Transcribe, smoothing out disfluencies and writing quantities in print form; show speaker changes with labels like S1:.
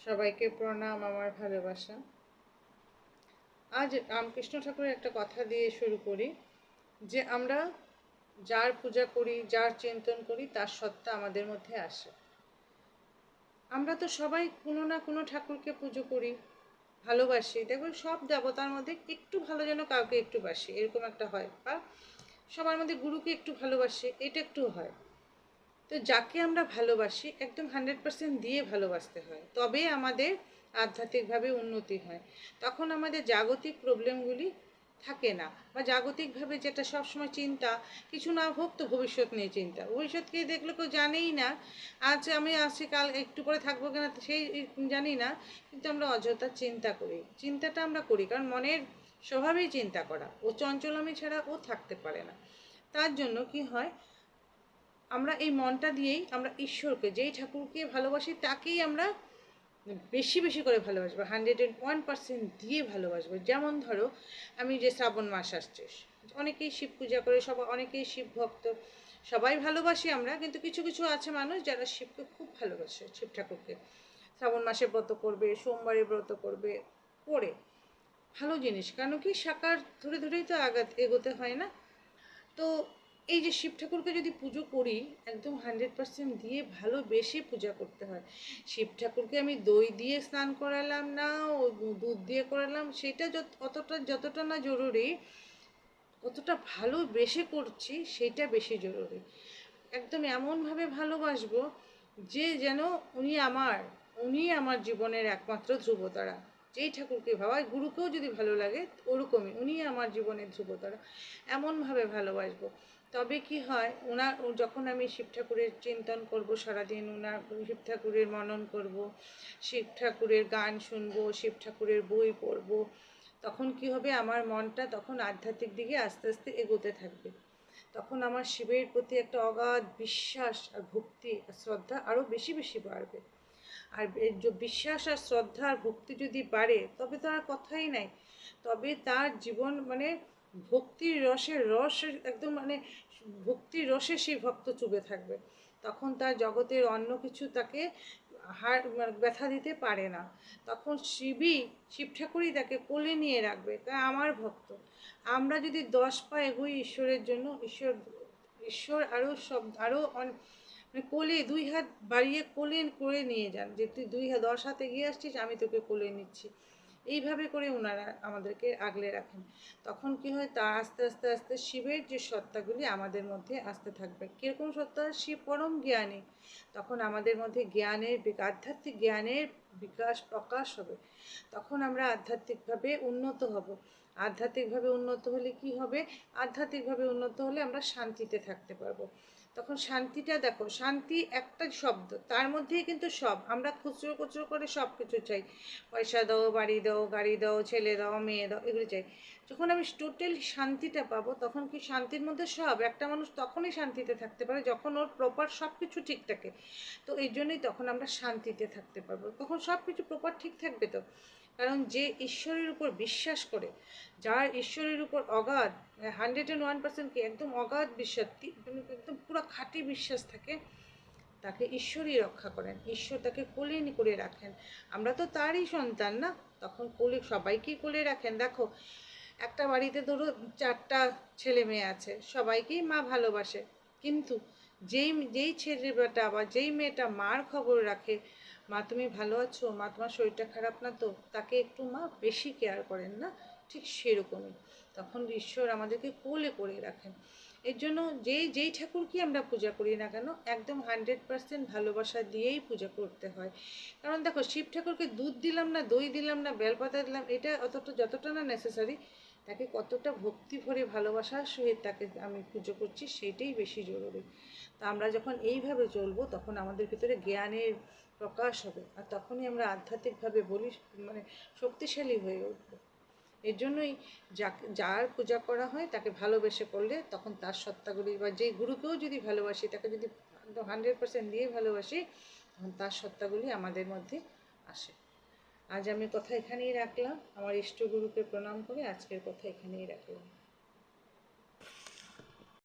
S1: সবাইকে প্রণাম, আমার ভালোবাসা। আজ রামকৃষ্ণ ঠাকুরের একটা কথা দিয়ে শুরু করি যে আমরা যার পূজা করি, যার চিন্তন করি, তার সত্তা আমাদের মধ্যে আসে। আমরা তো সবাই কোনো না কোনো ঠাকুরকে পুজো করি, ভালোবাসি। দেখো সব দেবতার মধ্যে একটু ভালো যেন কাউকে একটু বাসি, এরকম একটা হয়। বা সবার মধ্যে গুরুকে একটু ভালোবাসি, এটা একটু হয়। তো যাকে আমরা ভালোবাসি একদম 100% দিয়ে ভালোবাসতে হয়, তবে আমাদের আধ্যাত্মিকভাবে উন্নতি হয়। তখন আমাদের জাগতিক প্রবলেমগুলি থাকে না, বা জাগতিকভাবে যেটা সবসময় চিন্তা, কিছু না হোক তো ভবিষ্যৎ নিয়ে চিন্তা। ভবিষ্যৎকে দেখলে কেউ জানেই না, আজ আমি আছি কাল একটু পরে থাকবো কিনা সেই জানি না, কিন্তু আমরা অযথা চিন্তা করি। চিন্তাটা আমরা করি কারণ মনের স্বভাবেই চিন্তা করা, ও চঞ্চলামি ছাড়া ও থাকতে পারে না। তার জন্য কি হয়, আমরা এই মনটা দিয়েই আমরা ঈশ্বরকে, যেই ঠাকুরকে ভালোবাসি তাকেই আমরা বেশি বেশি করে ভালোবাসবো, 101% দিয়ে ভালোবাসবো। যেমন ধরো, আমি যে শ্রাবণ মাস আসছে, অনেকেই শিব পূজা করে, অনেকেই শিব ভক্ত, সবাই ভালোবাসি আমরা, কিন্তু কিছু কিছু আছে মানুষ যারা শিবকে খুব ভালোবাসে, শিব ঠাকুরকে। শ্রাবণ মাসে ব্রত করবে, সোমবারে ব্রত করবে, করে ভালো জিনিস। কেন কি, সাকার ধরে ধরেই তো এগোতে হয় না? তো এই যে শিব ঠাকুরকে যদি পুজো করি, একদম 100% দিয়ে ভালোবেসে পূজা করতে হয়। শিব ঠাকুরকে আমি দই দিয়ে স্নান করালাম না, ও দুধ দিয়ে করালাম, সেটা যতটা না জরুরি, কতটা ভালোবেসে করছি সেটা বেশি জরুরি। একদম এমনভাবে ভালোবাসবো যে যেন উনি আমার জীবনের একমাত্র ধ্রুবতারা। যেই ঠাকুরকে ভাবায়, গুরুকেও যদি ভালো লাগে ওরকমই, উনি আমার জীবনের ধ্রুবতারা, এমনভাবে ভালোবাসবো। তবে কি হয়, যখন আমি শিব ঠাকুরের চিন্তন করব সারাদিন, শিব ঠাকুরের মনন করব, শিব ঠাকুরের গান শুনবো, শিব ঠাকুরের বই পড়বো, তখন কি হবে, আমার মনটা তখন আধ্যাত্মিক দিকে আস্তে আস্তে এগোতে থাকবে। তখন আমার শিবের প্রতি একটা অগাধ বিশ্বাস আর ভক্তি আর শ্রদ্ধা আরও বেশি বেশি বাড়বে। আর বিশ্বাস আর শ্রদ্ধা আর ভক্তি যদি বাড়ে, তবে তো আর কথাই নাই। তবে তার জীবন মানে ভক্তির রস, একদম মানে ভক্তির রসে সেই ভক্ত চুবে থাকবে। তখন তার জগতের অন্য কিছু তাকে ব্যথা দিতে পারে না। তখন শিব ঠাকুরই তাকে কোলে নিয়ে রাখবে, তাই আমার ভক্ত। আমরা যদি 10 পা এগোই ঈশ্বরের জন্য, ঈশ্বর আরও মানে কোলে 2 হাত বাড়িয়ে কোলে করে নিয়ে যান, যে তুই 10 হাত এগিয়ে আসছিস, আমি তোকে কোলে নিচ্ছি। এইভাবে করে ওনারা আমাদেরকে আগলে রাখেন। তখন কি হয়, তা আস্তে আস্তে আস্তে শিবের যে সত্তাগুলি আমাদের মধ্যে আসতে থাকবে। কীরকম সত্তা? শিব পরম জ্ঞানী। তখন আমাদের মধ্যে আধ্যাত্মিক জ্ঞানের বিকাশ প্রকাশ হবে। তখন আমরা আধ্যাত্মিকভাবে উন্নত হব। আধ্যাত্মিকভাবে উন্নত হলে কি হবে, আধ্যাত্মিকভাবে উন্নত হলে আমরা শান্তিতে থাকতে পারবো। তখন শান্তিটা দেখো, শান্তি একটা শব্দ, তার মধ্যেই কিন্তু সব। আমরা খুচরো খুচরো করে সব কিছু চাই, পয়সা দাও, বাড়ি দাও, গাড়ি দাও, ছেলে দাও, মেয়ে দাও, এগুলো চাই। যখন আমি টোটাল শান্তিটা পাবো, তখন কি শান্তির মধ্যে সব। একটা মানুষ তখনই শান্তিতে থাকতে পারে যখন ওর প্রপার সব কিছু ঠিক থাকে। তো এই জন্যই তখন আমরা শান্তিতে থাকতে পারবো, তখন সব কিছু প্রপার ঠিক থাকবে। তো কারণ যে ঈশ্বরের উপর বিশ্বাস করে, যার ঈশ্বরের উপর অগাধ 101% কি একদম অগাধ বিশ্বাস, একদম পুরো খাঁটি বিশ্বাস থাকে, তাকে ঈশ্বরই রক্ষা করেন, ঈশ্বর তাকে কোলে করে রাখেন। আমরা তো তারই সন্তান না, তখন কোলে সবাইকেই কোলে রাখেন। দেখো, একটা বাড়িতে ধরো 4টা ছেলে মেয়ে আছে, সবাইকেই মা ভালোবাসে, কিন্তু যেই ছেলেটা বা যেই মেয়েটা মার খবর রাখে, মা তুমি ভালো আছো, মা তোমার শরীরটা খারাপ না তো, তাকে একটু মা বেশি কেয়ার করেন না, ঠিক সেরকমই তখন ঈশ্বর আমাদেরকে কোলে করে রাখেন। এর জন্য যেই ঠাকুরকে আমরা পূজা করি না কেন, একদম 100% ভালোবাসা দিয়েই পূজা করতে হয়। কারণ দেখো, শিব ঠাকুরকে দুধ দিলাম না, দই দিলাম না, বেলপাতা দিলাম, এটা যতটা না নেসেসারি, তাকে কতটা ভক্তি ভরে ভালোবাসার সহিত তাকে আমি পুজো করছি, সেইটাই বেশি জরুরি। তা আমরা যখন এইভাবে চলবো, তখন আমাদের ভিতরে জ্ঞানের প্রকাশ হবে, আর তখনই আমরা আধ্যাত্মিকভাবে মানে শক্তিশালী হয়ে উঠবো। এর জন্যই যার পূজা করা হয় তাকে ভালোবেসে করলে, তখন তার সত্তাগুলি, বা যে গুরুকেও যদি ভালোবাসি, তাকে যদি 100% দিয়ে ভালোবাসি, তখন তার সত্তাগুলি আমাদের মধ্যে আসে। আজ আমি কথা এখানেই রাখলাম, আমার ইষ্টগুরুকে প্রণাম করে আজকের কথা এখানেই রাখলাম।